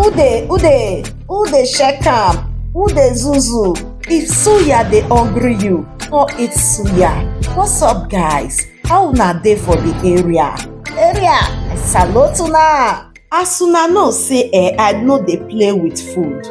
Who dey check am? Who dey zuzu? If suya dey hungry you, no eat suya. What's up guys? How una dey for the area? I salute una. As una know say I no dey play with food.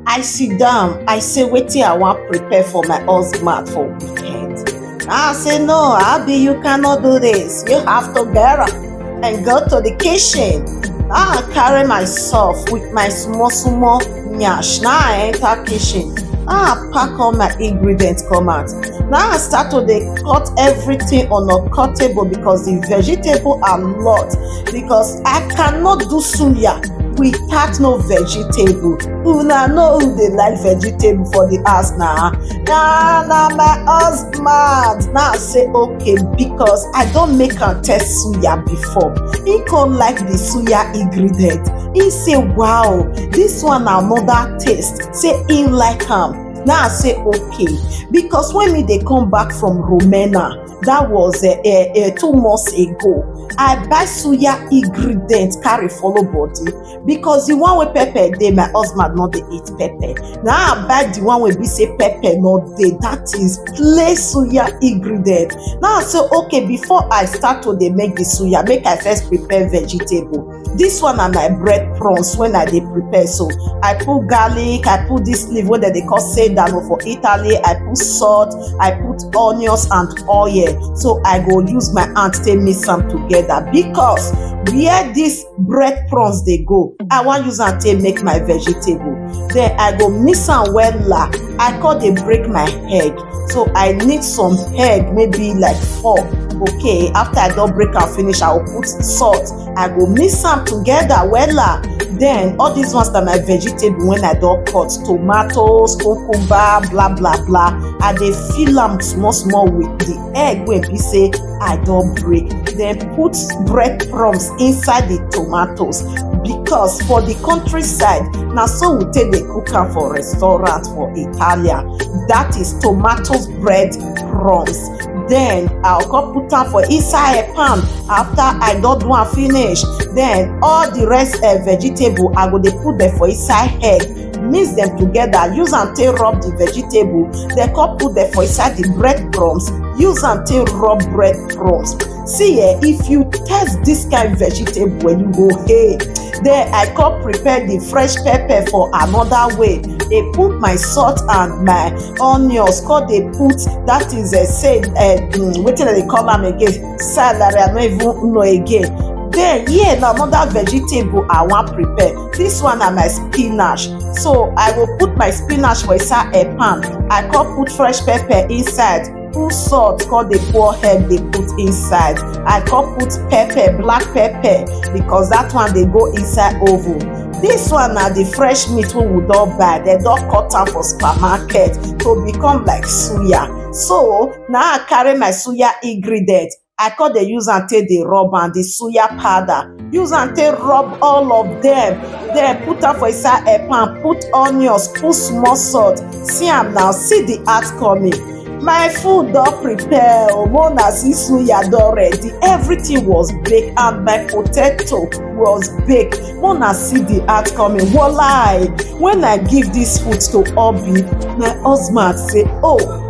I sit down, I say wetin I wan prepare for my husband for weekend. I say no, Abi, you cannot do this. You have to get up and go to the kitchen. Now I carry myself with my small nyash. Now I enter kitchen. Now I pack all my ingredients come out. Now I start to dey cut everything on a cut table because the vegetable are lot. Because I cannot do suya without no vegetable. Una know who dey like vegetable for the house now. Na my husband. Now I say okay because I don make am taste suya before. He come like the suya ingredient. He say wow, this one na another taste. Say he like am. Now I say okay because when me dey come back from Romania, that was 2 months ago, I buy suya ingredient carry follow body because the one wey pepper dey, my husband no dey eat pepper. Now I buy the one wey be say pepper no dey, that is plain suya ingredient. Now I say okay, before I start to dey make the suya, make I first prepare vegetable. This one na my bread prawns when I dey prepare. So I put garlic, I put this leaf wey dem dey call sedano for Italy, I put salt, I put onions and oil. So I go use my hand take mix am together because where this bread prawns dey go, I wan use am take make my vegetable. Then I go mix am wella. I come dey break my egg. So I need some egg, maybe like 4. Okay, after I don break am finish, I will put salt. I go mix am together wella. Then all these ones na my vegetable when I don cut: tomatoes, cucumber, blah blah blah. I dey fill am small with the egg wey be say I don break. Then put bread crumbs inside the tomatoes because for the countryside na so we take dey cook am for restaurant for Italia. That is tomatoes bread crumbs. Then I'll come put am for inside a pan. After I don do am finish, then all the rest vegetable I go dey put them for inside egg, mix them together, use am take rub the vegetable. Then come put them for inside the bread crumbs, use am take rub bread crumbs. See if you taste this kind vegetable when you go hey. Then I come prepare the fresh pepper for another way. They put my salt and my onions. Come they put that is wetin they call am again, celery. I no even know again. Then na another vegetable I wan prepare. This one na my spinach. So I will put my spinach for inside a pan. I come put fresh pepper inside. Put salt, come dey pour egg dey put inside. I come put pepper, black pepper, because that one dey go inside oven. This one na the fresh meat wey we don buy. Dem don cut am for supermarket to become like suya. So now I carry my suya ingredient. I come dey use am take dey rub am, the suya powder. Use am take rub all of them. Then put am for inside a pan, put onions, put small salt. See am now, see the outcoming. My food don prepare. Mona see suya don ready. Everything was baked and my potato was baked. Mona see the outcoming. Walai, when I give this food to Obi, my husband say, oh,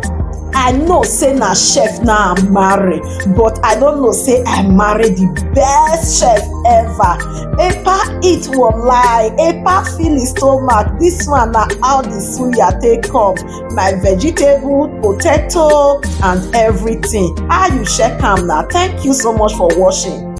I know say na chef now I'm married, but I don't know say I married the best chef ever. Epa eat walai, Epa fill his stomach. This one na how the suya take come. My vegetable, potato and everything. How you check am now? Thank you so much for watching.